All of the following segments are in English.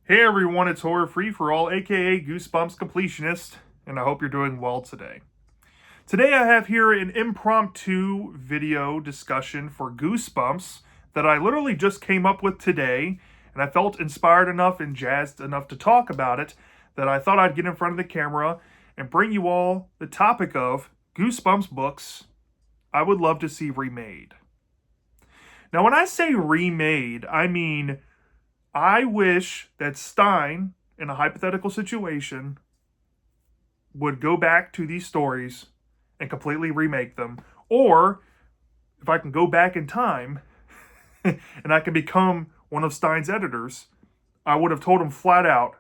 Hey everyone, it's Horror Free for All, aka Goosebumps Completionist, and I hope you're doing well today. Today I have here an impromptu video discussion for Goosebumps that I literally just came up with today, and I felt inspired enough and jazzed enough to talk about it that I thought I'd get in front of the camera and bring you all the topic of Goosebumps books I would love to see remade. Now, when I say remade, I mean I wish that Stein, in a hypothetical situation, would go back to these stories and completely remake them. Or, if I can go back in time and I can become one of Stein's editors, I would have told him flat out,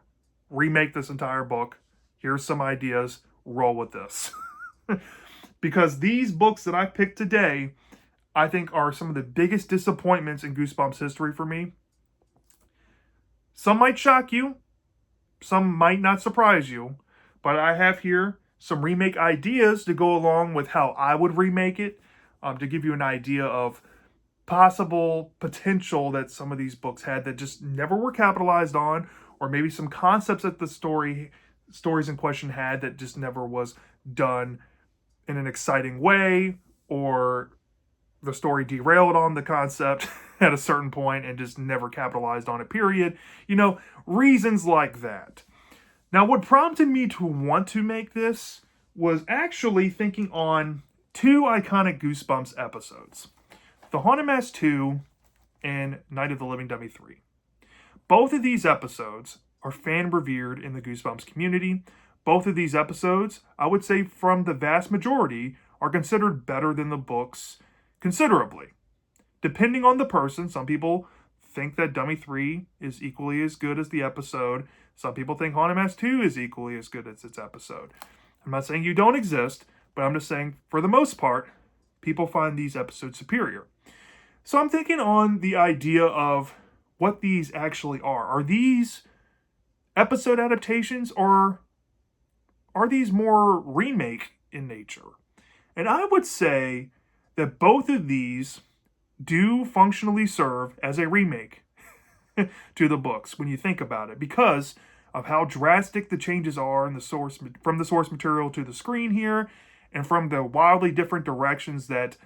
remake this entire book. Here's some ideas. Roll with this. Because these books that I picked today, I think are some of the biggest disappointments in Goosebumps history for me. Some might shock you, some might not surprise you, but I have here some remake ideas to go along with how I would remake it, to give you an idea of possible potential that some of these books had that just never were capitalized on, or maybe some concepts that the stories in question had that just never was done in an exciting way, or the story derailed on the concept at a certain point and just never capitalized on it, period. Reasons like that. Now, what prompted me to want to make this was actually thinking on two iconic Goosebumps episodes. The Haunted Mask 2 and Night of the Living Dummy 3. Both of these episodes are fan-revered in the Goosebumps community. Both of these episodes, I would say from the vast majority, are considered better than the books considerably. Depending on the person, some people think that Dummy 3 is equally as good as the episode. Some people think Haunted Mask 2 is equally as good as its episode. I'm not saying you don't exist, but I'm just saying, for the most part, people find these episodes superior. So I'm thinking on the idea of what these actually are. Are these episode adaptations, or are these more remake in nature? And I would say that both of these do functionally serve as a remake to the books when you think about it, because of how drastic the changes are in the source, from the source material to the screen here, and from the wildly different directions that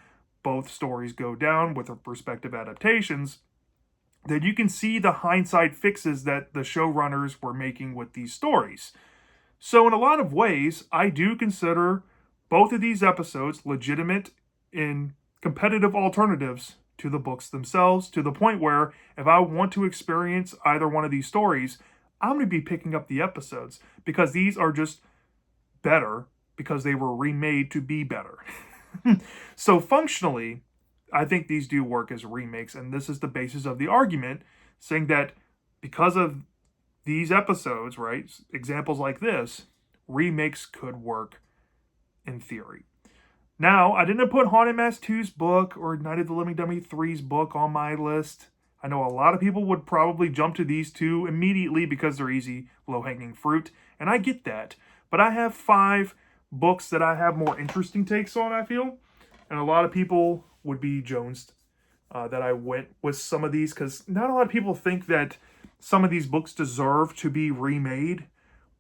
both stories go down with their respective adaptations, that you can see the hindsight fixes that the showrunners were making with these stories. So in a lot of ways, I do consider both of these episodes legitimate in competitive alternatives to the books themselves, to the point where if I want to experience either one of these stories, I'm going to be picking up the episodes, because these are just better because they were remade to be better. So functionally, I think these do work as remakes, and this is the basis of the argument, saying that because of these episodes, right, examples like this, remakes could work in theory. Now, I didn't put Haunted Mask 2's book or Night of the Living Dummy 3's book on my list. I know a lot of people would probably jump to these two immediately because they're easy, low-hanging fruit, and I get that. But I have 5 books that I have more interesting takes on, I feel, and a lot of people would be jonesed that I went with some of these, because not a lot of people think that some of these books deserve to be remade.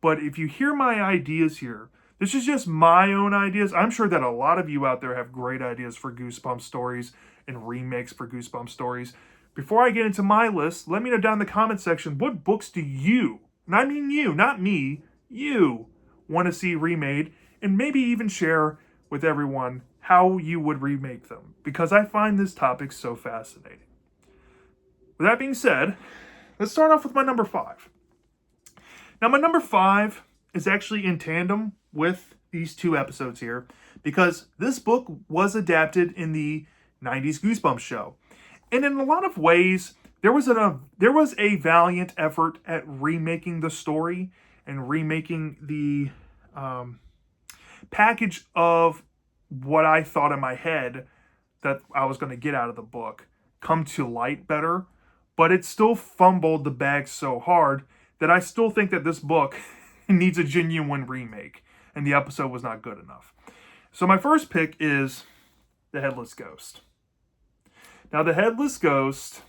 But if you hear my ideas here, this is just my own ideas. I'm sure that a lot of you out there have great ideas for Goosebumps stories and remakes for Goosebumps stories. Before I get into my list, let me know down in the comment section, what books do you, and I mean you, not me, you, want to see remade, and maybe even share with everyone how you would remake them, because I find this topic so fascinating. With that being said, let's start off with my number 5. Now, my number 5 is actually in tandem with these two episodes here, because this book was adapted in the 90s Goosebumps show. And in a lot of ways, there was a valiant effort at remaking the story and remaking the package of what I thought in my head that I was going to get out of the book come to light better. But it still fumbled the bag so hard that I still think that this book needs a genuine remake, and the episode was not good enough. So my first pick is The Headless Ghost. Now, The Headless Ghost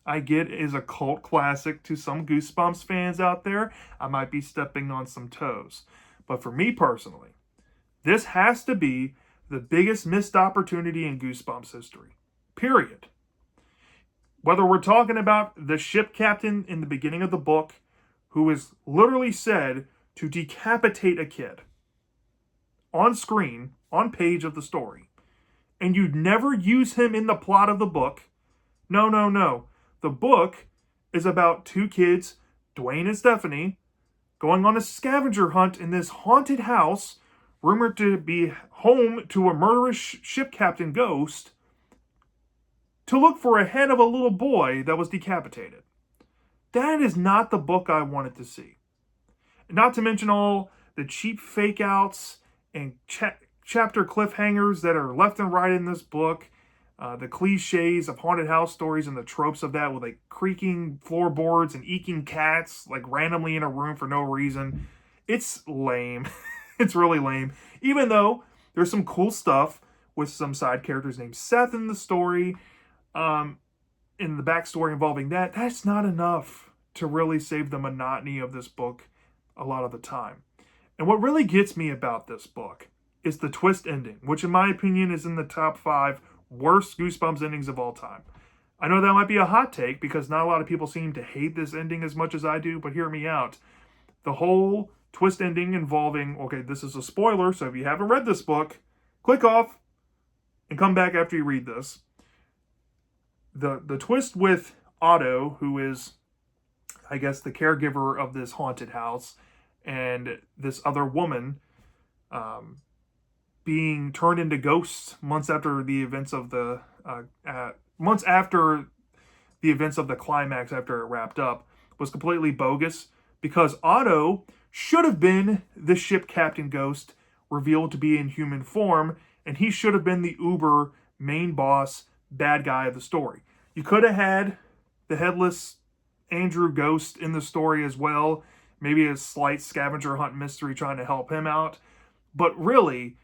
I get is a cult classic to some Goosebumps fans out there. I might be stepping on some toes. But for me personally, this has to be the biggest missed opportunity in Goosebumps history. Period. Whether we're talking about the ship captain in the beginning of the book, who is literally said to decapitate a kid on screen, on page of the story, and you'd never use him in the plot of the book. No, no, no. The book is about two kids, Dwayne and Stephanie, going on a scavenger hunt in this haunted house, rumored to be home to a murderous ship captain ghost, to look for a head of a little boy that was decapitated. That is not the book I wanted to see. Not to mention all the cheap fake outs and chapter cliffhangers that are left and right in this book. The cliches of haunted house stories and the tropes of that with like creaking floorboards and eking cats like randomly in a room for no reason. It's lame. It's really lame. Even though there's some cool stuff with some side characters named Seth in the story, in the backstory involving that, that's not enough to really save the monotony of this book a lot of the time. And what really gets me about this book is the twist ending, which in my opinion is in the top 5 worst Goosebumps endings of all time. I know that might be a hot take because not a lot of people seem to hate this ending as much as I do, but hear me out. The whole twist ending involving, okay, this is a spoiler, so if you haven't read this book, click off and come back after you read this. The twist with Otto, who is, I guess, the caregiver of this haunted house, and this other woman being turned into ghosts months after the events of the climax after it wrapped up, was completely bogus because Otto should have been the ship captain ghost revealed to be in human form, and he should have been the uber main boss bad guy of the story. You could have had the headless Andrew ghost in the story as well, maybe a slight scavenger hunt mystery trying to help him out, but really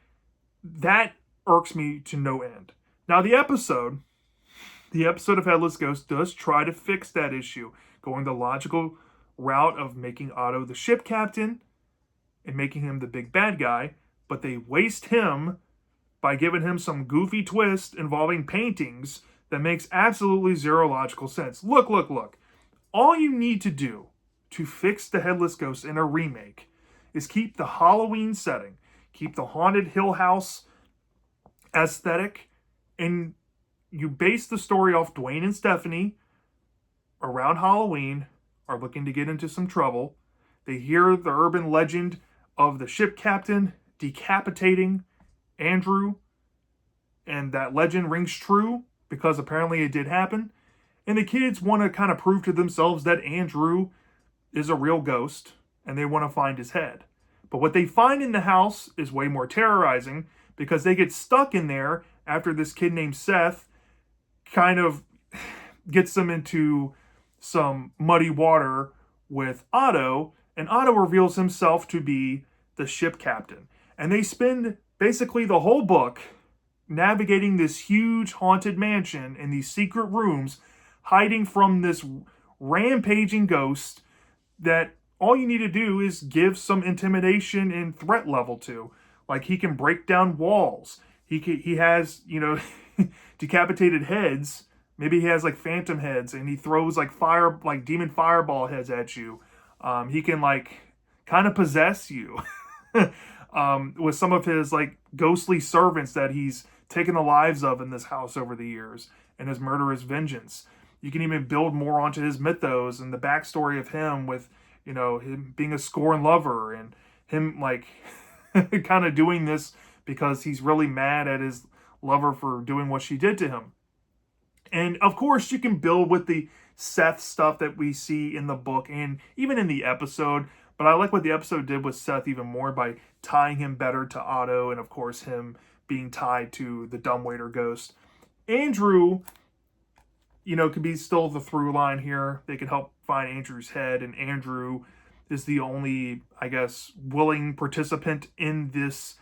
that irks me to no end. Now the episode of Headless Ghost does try to fix that issue, going the logical route of making Otto the ship captain and making him the big bad guy, but they waste him by giving him some goofy twist involving paintings that makes absolutely zero logical sense. Look. All you need to do to fix the Headless Ghost in a remake is keep the Halloween setting, keep the haunted Hill House aesthetic, and you base the story off Dwayne and Stephanie around Halloween are looking to get into some trouble. They hear the urban legend of the ship captain decapitating Andrew, and that legend rings true because apparently it did happen. And the kids want to kind of prove to themselves that Andrew is a real ghost, and they want to find his head. But what they find in the house is way more terrorizing because they get stuck in there after this kid named Seth kind of gets them into some muddy water with Otto, and Otto reveals himself to be the ship captain. And they spend basically the whole book navigating this huge haunted mansion in these secret rooms, hiding from this rampaging ghost that all you need to do is give some intimidation and threat level to. Like, he can break down walls. He has, decapitated heads. Maybe he has like phantom heads, and he throws like demon fireball heads at you. He can kind of possess you with some of his like ghostly servants that he's taken the lives of in this house over the years, and his murderous vengeance. You can even build more onto his mythos and the backstory of him with, him being a scorned lover, and him kind of doing this because he's really mad at his lover for doing what she did to him. And of course, you can build with the Seth stuff that we see in the book and even in the episode. But I like what the episode did with Seth even more by tying him better to Otto, and of course him being tied to the dumbwaiter ghost. Andrew, could be still the through line here. They could help find Andrew's head, and Andrew is the only, I guess, willing participant in this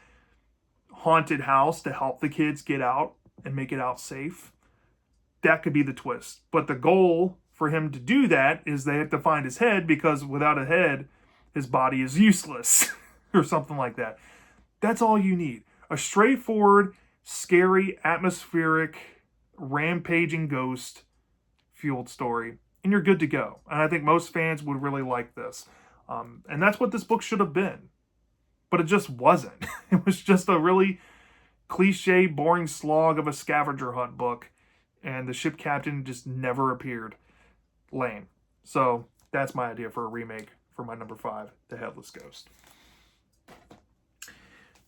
haunted house to help the kids get out and make it out safe. That could be the twist. But the goal for him to do that is they have to find his head, because without a head, his body is useless or something like that. That's all you need. A straightforward, scary, atmospheric, rampaging ghost fueled story, and you're good to go. And I think most fans would really like this. And that's what this book should have been. But it just wasn't. It was just a really cliche, boring slog of a scavenger hunt book. And the ship captain just never appeared. Lame. So that's my idea for a remake for my number 5, The Headless Ghost.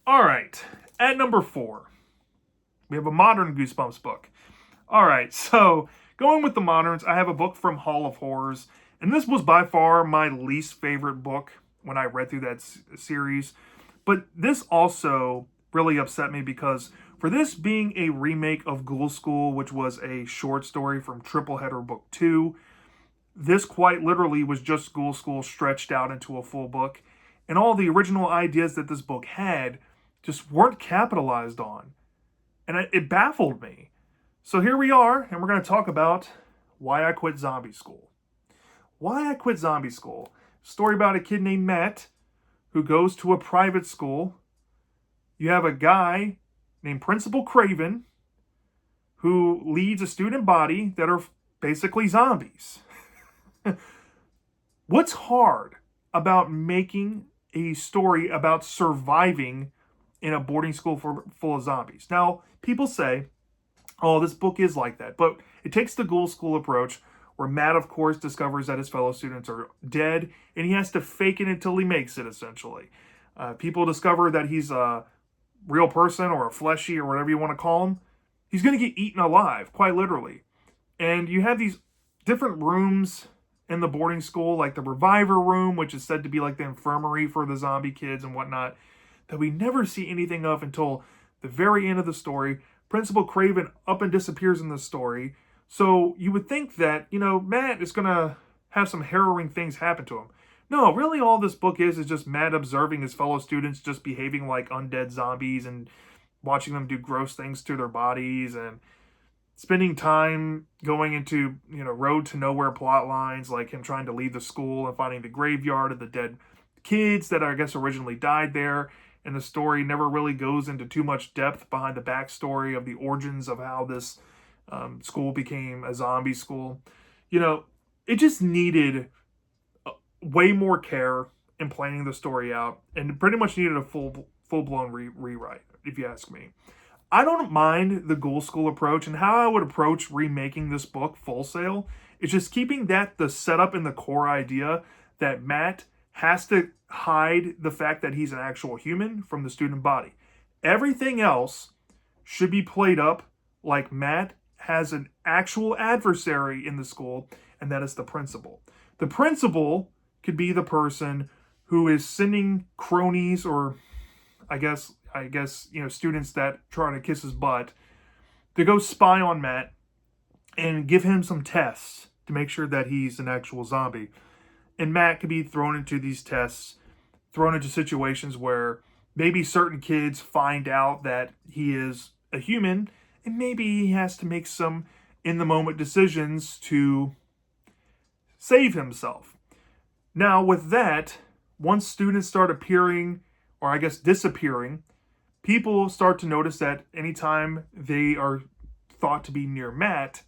All right. At number 4, we have a modern Goosebumps book. All right. So going with the moderns, I have a book from Hall of Horrors. And this was by far my least favorite book when I read through that series. But this also really upset me because for this being a remake of Ghoul School, which was a short story from Triple Header Book 2, this quite literally was just Ghoul School stretched out into a full book. And all the original ideas that this book had just weren't capitalized on. And it baffled me. So here we are, and we're going to talk about Why I Quit Zombie School. Why I Quit Zombie School. Story about a kid named Matt who goes to a private school. You have a guy named Principal Craven who leads a student body that are basically zombies. What's hard about making a story about surviving in a boarding school full of zombies? Now, people say, oh, this book is like that, but it takes the Ghoul School approach, where Matt, of course, discovers that his fellow students are dead, and he has to fake it until he makes it, essentially. People discover that he's a real person, or a fleshy, or whatever you want to call him. He's going to get eaten alive, quite literally. And you have these different rooms in the boarding school, like the Reviver room, which is said to be like the infirmary for the zombie kids and whatnot, that we never see anything of until the very end of the story. Principal Craven up and disappears in the story. So you would think that, Matt is going to have some harrowing things happen to him. No, really all this book is just Matt observing his fellow students just behaving like undead zombies and watching them do gross things to their bodies and spending time going into, road to nowhere plot lines, like him trying to leave the school and finding the graveyard of the dead kids that I guess originally died there. And the story never really goes into too much depth behind the backstory of the origins of how this school became a zombie school. It just needed way more care in planning the story out, and pretty much needed a full-blown rewrite, if you ask me. I don't mind the Ghoul School approach, and how I would approach remaking this book full sail. It's just keeping that the setup and the core idea that Matt has to hide the fact that he's an actual human from the student body. Everything else should be played up like Matt has an actual adversary in the school, and that is the principal. The principal could be the person who is sending cronies, or I guess students that try to kiss his butt, to go spy on Matt and give him some tests to make sure that he's an actual zombie. And Matt could be thrown into these tests, thrown into situations where maybe certain kids find out that he is a human, and maybe he has to make some in-the-moment decisions to save himself. Now, with that, once students start appearing, or I guess disappearing, people start to notice that anytime they are thought to be near Matt,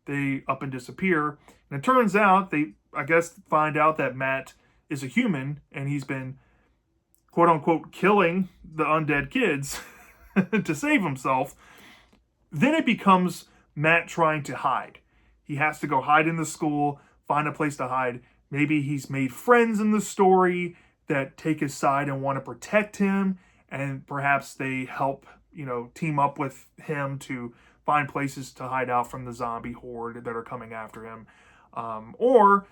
they up and disappear. And it turns out they, find out that Matt is a human, and he's been, quote-unquote, killing the undead kids to save himself. Then it becomes Matt trying to hide. He has to go hide in the school, find a place to hide. Maybe he's made friends in the story that take his side and want to protect him, and perhaps they help, team up with him to find places to hide out from the zombie horde that are coming after him. Or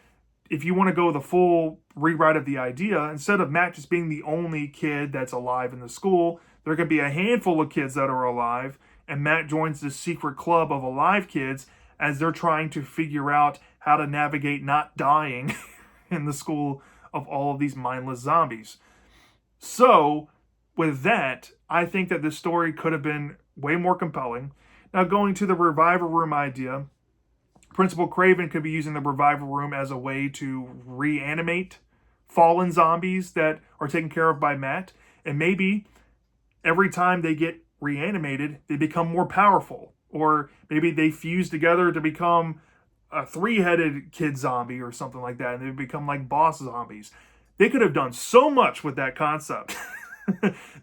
if you want to go the full rewrite of the idea, instead of Matt just being the only kid that's alive in the school, there could be a handful of kids that are alive, and Matt joins this secret club of alive kids as they're trying to figure out how to navigate not dying in the school of all of these mindless zombies. So, with that, I think that this story could have been way more compelling. Now, going to the Reviver Room idea, Principal Craven could be using the revival room as a way to reanimate fallen zombies that are taken care of by Matt. And maybe every time they get reanimated, they become more powerful. Or maybe they fuse together to become a three-headed kid zombie or something like that, and they become like boss zombies. They could have done so much with that concept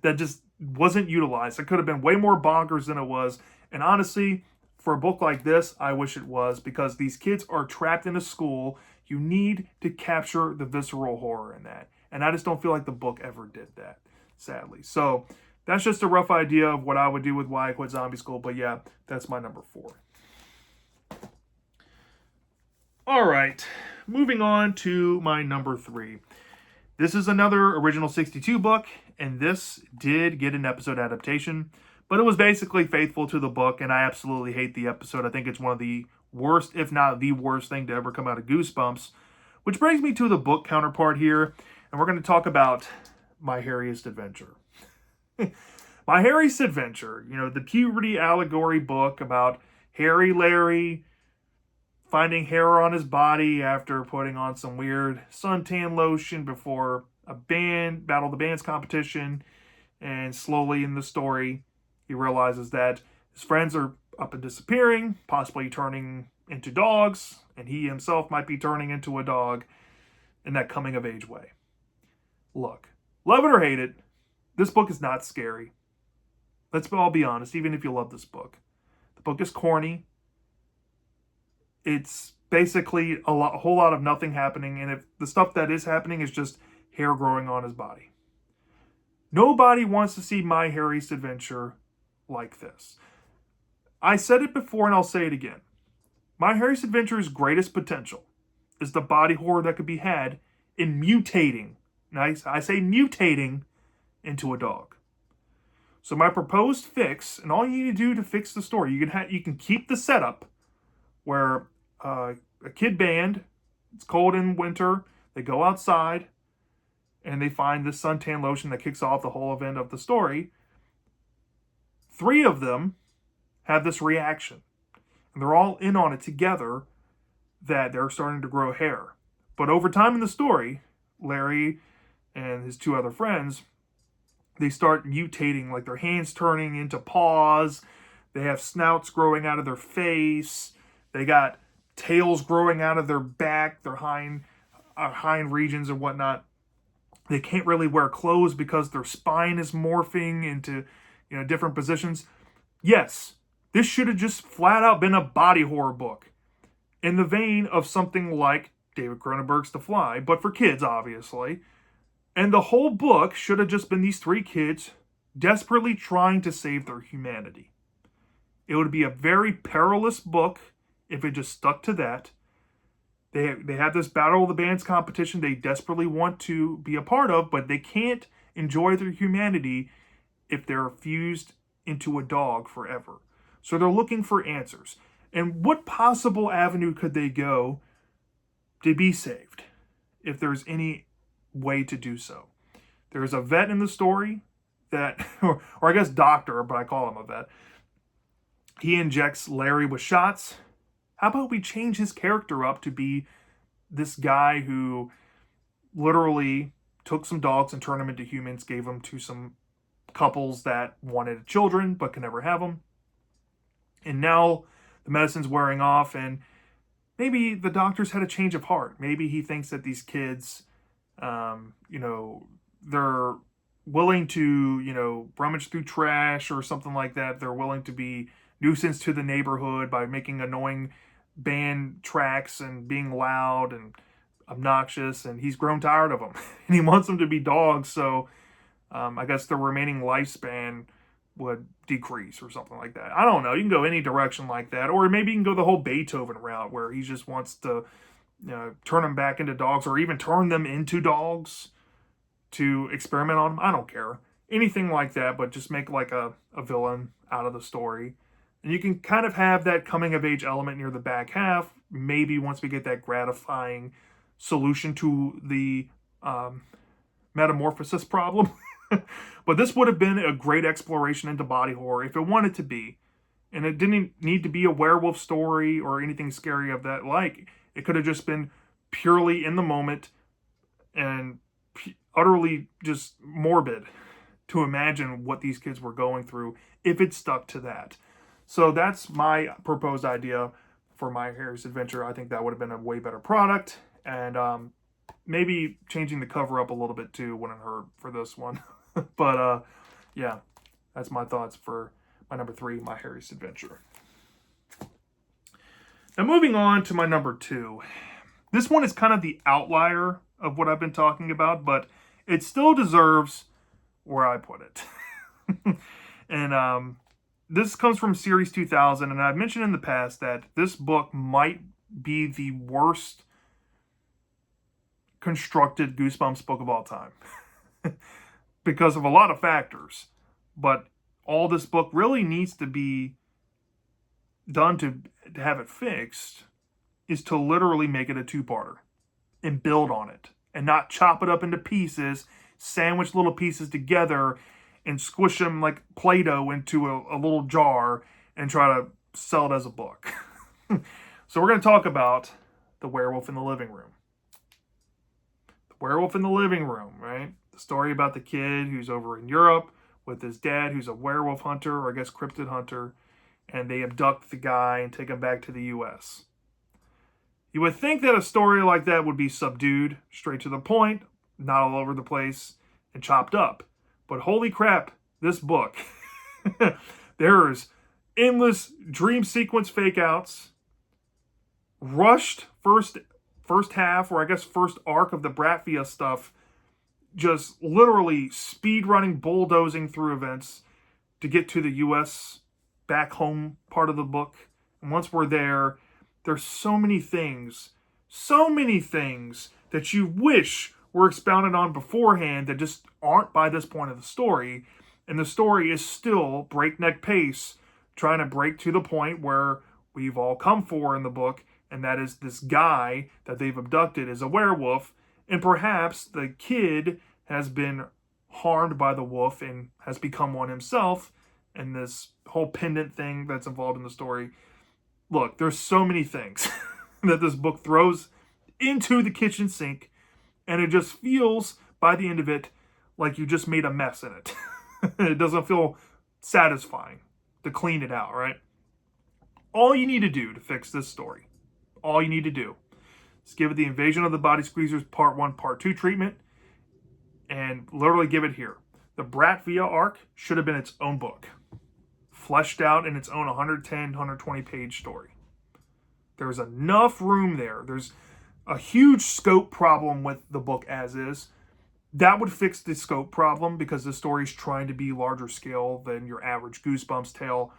that just wasn't utilized. It could have been way more bonkers than it was. And honestly, for a book like this, I wish it was, because these kids are trapped in a school. You need to capture the visceral horror in that. And I just don't feel like the book ever did that, sadly. So that's just a rough idea of what I would do with Why I Quit Zombie School. But yeah, that's my number 4. All right, moving on to my number 3. This is another original 62 book, and this did get an episode adaptation, but it was basically faithful to the book, and I absolutely hate the episode. I think it's one of the worst, if not the worst thing to ever come out of Goosebumps, which brings me to the book counterpart here, and we're going to talk about My Hairiest Adventure. My Hairiest Adventure, the puberty allegory book about Harry Larry finding hair on his body after putting on some weird suntan lotion before a Battle of the Bands competition. And slowly in the story, he realizes that his friends are up and disappearing, possibly turning into dogs, and he himself might be turning into a dog in that coming of age way. Look, love it or hate it, this book is not scary. Let's all be honest, even if you love this book. The book is corny. It's basically a whole lot of nothing happening, and if the stuff that is happening is just hair growing on his body. Nobody wants to see My Hairiest Adventure like this. I said it before and I'll say it again. My Hairiest Adventure's greatest potential is the body horror that could be had in mutating. Nice, I say mutating into a dog. So my proposed fix, and all you need to do to fix the story, you can keep the setup where a kid band, it's cold in winter, they go outside and they find this suntan lotion that kicks off the whole event of the story. 3 of them have this reaction, and they're all in on it together, that they're starting to grow hair. But over time in the story, Larry and his 2 other friends, they start mutating, like their hands turning into paws, they have snouts growing out of their face, they got tails growing out of their back, their hind regions and whatnot. They can't really wear clothes because their spine is morphing into different positions. Yes, this should have just flat out been a body horror book in the vein of something like David Cronenberg's The Fly, but for kids, obviously. And the whole book should have just been these 3 kids desperately trying to save their humanity. It would be a very perilous book if it just stuck to that. They have this Battle of the Bands competition they desperately want to be a part of, but they can't enjoy their humanity if they're fused into a dog forever. So they're looking for answers. And what possible avenue could they go to be saved, if there's any way to do so? There's a vet in the story that, or I guess doctor, but I call him a vet. He injects Larry with shots. How about we change his character up to be this guy who literally took some dogs and turned them into humans, gave them to some couples that wanted children but could never have them. And now the medicine's wearing off, and maybe the doctor's had a change of heart. Maybe he thinks that these kids, they're willing to, rummage through trash or something like that. They're willing to be nuisance to the neighborhood by making annoying band tracks and being loud and obnoxious, and he's grown tired of them and he wants them to be dogs. So I guess the remaining lifespan would decrease or something like that. I don't know. You can go any direction like that, or maybe you can go the whole Beethoven route where he just wants to turn them back into dogs, or even turn them into dogs to experiment on them. I don't care. Anything like that, but just make like a villain out of the story. And you can kind of have that coming of age element near the back half, maybe once we get that gratifying solution to the metamorphosis problem. But this would have been a great exploration into body horror if it wanted to be. And it didn't need to be a werewolf story or anything scary of that like. It could have just been purely in the moment and utterly just morbid to imagine what these kids were going through if it stuck to that. So that's my proposed idea for my Hairiest Adventure. I think that would have been a way better product, and maybe changing the cover up a little bit too wouldn't hurt for this one. But yeah, that's my thoughts for my number 3, my Hairiest Adventure. Now moving on to my number 2. This one is kind of the outlier of what I've been talking about, but it still deserves where I put it. And this comes from Series 2000, and I've mentioned in the past that this book might be the worst constructed Goosebumps book of all time because of a lot of factors. But all this book really needs to be done to have it fixed is to literally make it a 2-parter and build on it and not chop it up into pieces, sandwich little pieces together and squish them like Play-Doh into a little jar and try to sell it as a book. So we're going to talk about The Werewolf in the Living Room. The Werewolf in the Living Room, right? The story about the kid who's over in Europe with his dad, who's a werewolf hunter, or I guess cryptid hunter, and they abduct the guy and take him back to the U.S. You would think that a story like that would be subdued, straight to the point, not all over the place, and chopped up. But holy crap, this book. There's endless dream sequence fake outs, rushed first half, or I guess first arc of the Bratvia stuff, just literally speed running, bulldozing through events to get to the U.S. back home part of the book. And once we're there, there's so many things that you wish were expounded on beforehand that just aren't by this point of the story. And the story is still breakneck pace, trying to break to the point where we've all come for in the book, and that is this guy that they've abducted is a werewolf, and perhaps the kid has been harmed by the wolf and has become one himself, and this whole pendant thing that's involved in the story. Look, there's so many things that this book throws into the kitchen sink, and it just feels, by the end of it, like you just made a mess in it. It doesn't feel satisfying to clean it out, right? All you need to do to fix this story, all you need to do is give it the Invasion of the Body Squeezers Part 1, Part 2 treatment, and literally give it here. The Bratvia arc should have been its own book, fleshed out in its own 110, 120 page story. There's enough room there. There's a huge scope problem with the book as is. That would fix the scope problem because the story's trying to be larger scale than your average Goosebumps tale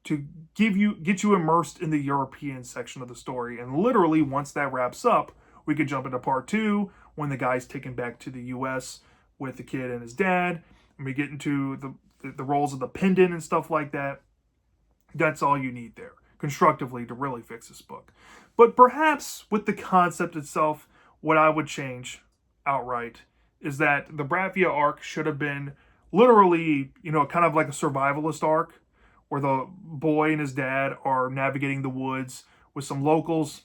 to get you immersed in the European section of the story. And literally, once that wraps up, we could jump into part 2 when the guy's taken back to the U.S. with the kid and his dad, and we get into the roles of the pendant and stuff like that. That's all you need there, constructively, to really fix this book. But perhaps with the concept itself, what I would change outright is that the Bratvia arc should have been literally, kind of like a survivalist arc, where the boy and his dad are navigating the woods with some locals,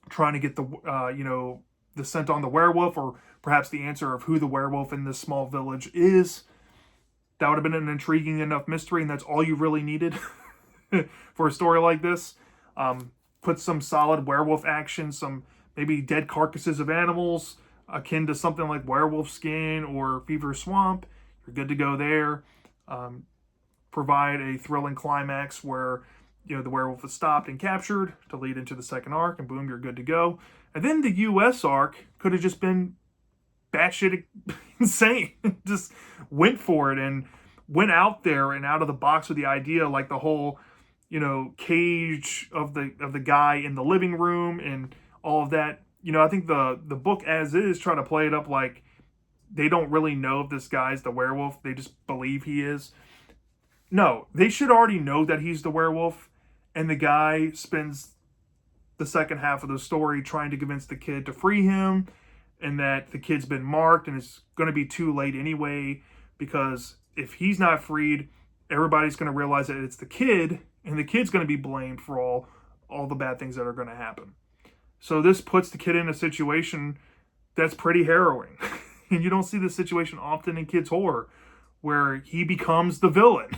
trying to get the scent on the werewolf, or perhaps the answer of who the werewolf in this small village is. That would have been an intriguing enough mystery, and that's all you really needed for a story like this. Put some solid werewolf action, some maybe dead carcasses of animals, akin to something like Werewolf Skin or Fever Swamp. You're good to go there. Provide a thrilling climax where the werewolf is stopped and captured to lead into the second arc, and boom, you're good to go. And then the U.S. arc could have just been batshit insane. Just went for it and went out there and out of the box with the idea, like the whole cage of the guy in the living room and all of that. I think the book as is trying to play it up like they don't really know if this guy's the werewolf. They just believe he is. No, they should already know that he's the werewolf, and the guy spends the second half of the story trying to convince the kid to free him, and that the kid's been marked and it's going to be too late anyway, because if he's not freed, everybody's going to realize that it's the kid, and the kid's going to be blamed for all the bad things that are going to happen. So this puts the kid in a situation that's pretty harrowing. And you don't see this situation often in kids' horror, where he becomes the villain.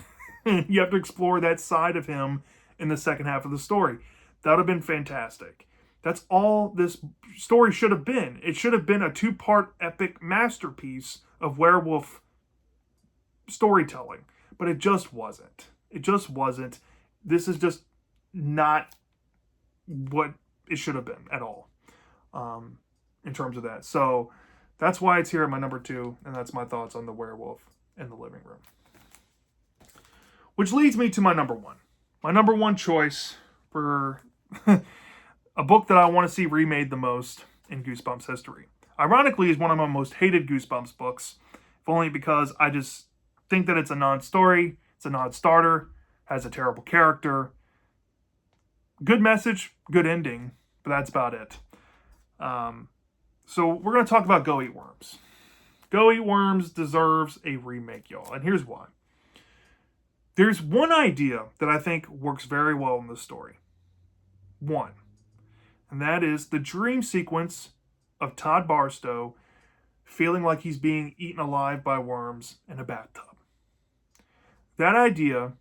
You have to explore that side of him in the second half of the story. That would have been fantastic. That's all this story should have been. It should have been a 2-part epic masterpiece of werewolf storytelling. But it just wasn't. It just wasn't. This is just not what it should have been at all, in terms of that. So that's why it's here at my number 2, and that's my thoughts on the werewolf in the living room. Which leads me to my number 1. My number 1 choice for a book that I want to see remade the most in Goosebumps history. Ironically, is one of my most hated Goosebumps books, if only because I just think that it's a non-story, it's a non-starter, has a terrible character, good message, good ending, but that's about it. So we're going to talk about Go Eat Worms. Go Eat Worms deserves a remake, y'all, and here's why. There's one idea that I think works very well in this story. One. And that is the dream sequence of Todd Barstow feeling like he's being eaten alive by worms in a bathtub. That idea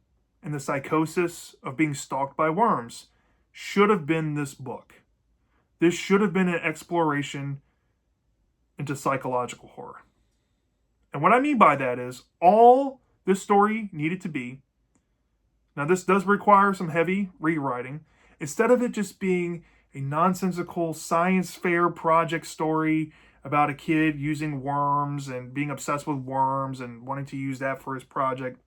and the psychosis of being stalked by worms should have been this book. This should have been an exploration into psychological horror. And what I mean by that is all this story needed to be, now this does require some heavy rewriting, instead of it just being a nonsensical science fair project story about a kid using worms and being obsessed with worms and wanting to use that for his project,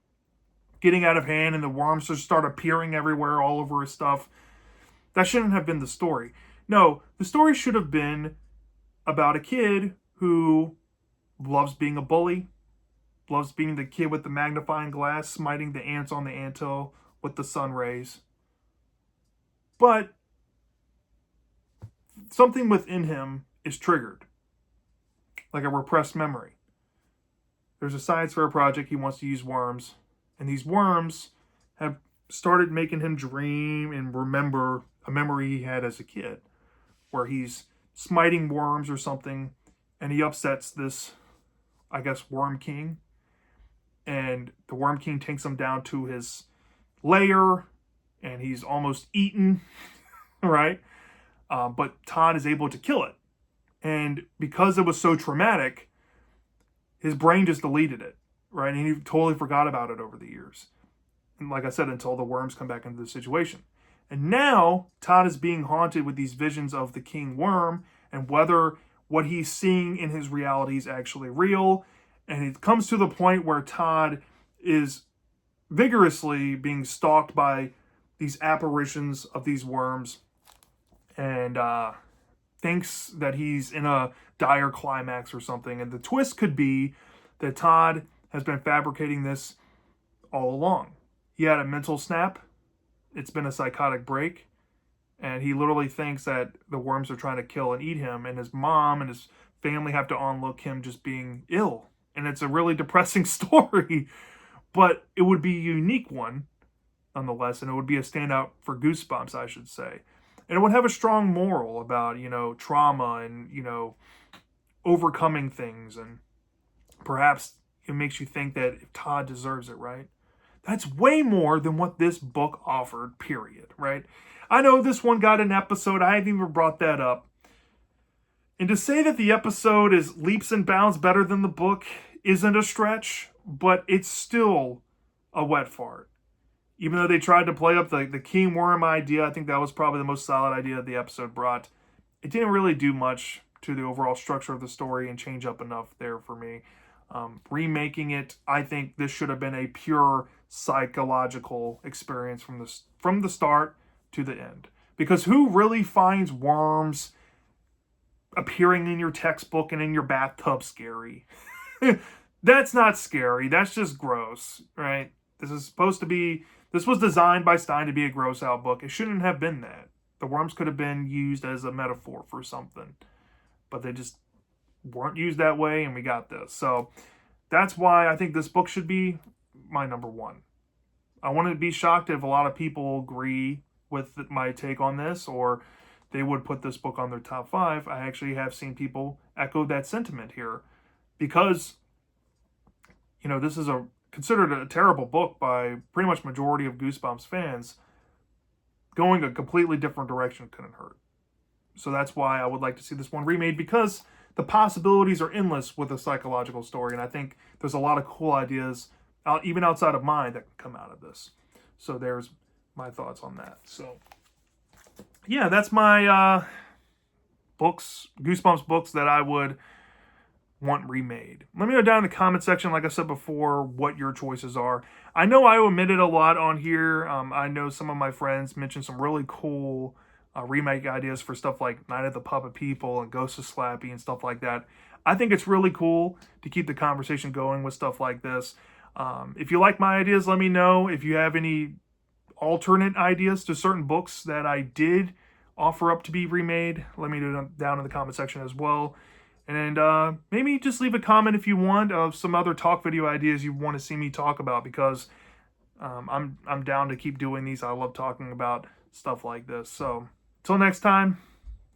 getting out of hand and the worms just start appearing everywhere all over his stuff. That shouldn't have been the story. No, the story should have been about a kid who loves being a bully, loves being the kid with the magnifying glass, smiting the ants on the anthill with the sun rays. But something within him is triggered, like a repressed memory. There's a science fair project, he wants to use worms, and these worms have started making him dream and remember a memory he had as a kid, where he's smiting worms or something, and he upsets this, I guess, Worm King. And the Worm King takes him down to his lair, and he's almost eaten, right? But Todd is able to kill it. And because it was so traumatic, his brain just deleted it, right? And he totally forgot about it over the years. And like I said, until the worms come back into the situation. And now Todd is being haunted with these visions of the king worm and whether what he's seeing in his reality is actually real. And it comes to the point where Todd is vigorously being stalked by these apparitions of these worms and thinks that he's in a dire climax or something. And the twist could be that Todd has been fabricating this all along. He had a mental snap. It's been a psychotic break. And he literally thinks that the worms are trying to kill and eat him. And his mom and his family have to onlook him just being ill. And it's a really depressing story. But it would be a unique one, nonetheless. And it would be a standout for Goosebumps, I should say. And it would have a strong moral about, trauma and, overcoming things. And perhaps it makes you think that if Todd deserves it, right? That's way more than what this book offered, period, right? I know this one got an episode. I haven't even brought that up. And to say that the episode is leaps and bounds better than the book isn't a stretch, but it's still a wet fart. Even though they tried to play up the king worm idea, I think that was probably the most solid idea the episode brought. It didn't really do much to the overall structure of the story and change up enough there for me. Remaking it, I think this should have been a pure psychological experience from the start to the end. Because who really finds worms appearing in your textbook and in your bathtub scary? That's not scary. That's just gross, right? This was designed by Stein to be a gross out book. It shouldn't have been that. The worms could have been used as a metaphor for something. But they just weren't used that way, and we got this. So that's why I think this book should be my number 1. I wouldn't be shocked if a lot of people agree with my take on this, or they would put this book on their top 5. I actually have seen people echo that sentiment here because, this is considered a terrible book by pretty much majority of Goosebumps fans. Going a completely different direction couldn't hurt. So that's why I would like to see this one remade, because the possibilities are endless with a psychological story, and I think there's a lot of cool ideas, even outside of mine, that can come out of this. So there's my thoughts on that. So yeah, that's my Goosebumps books that I would want remade. Let me know down in the comment section, like I said before, what your choices are. I know I omitted a lot on here. I know some of my friends mentioned some really cool remake ideas for stuff like Night of the Puppet People and Ghost of Slappy and stuff like that. I think it's really cool to keep the conversation going with stuff like this. If you like my ideas, let me know. If you have any alternate ideas to certain books that I did offer up to be remade, let me know down in the comment section as well. And maybe just leave a comment if you want of some other talk video ideas you want to see me talk about, because I'm down to keep doing these. I love talking about stuff like this. So until next time,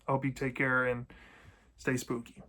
I hope you take care and stay spooky.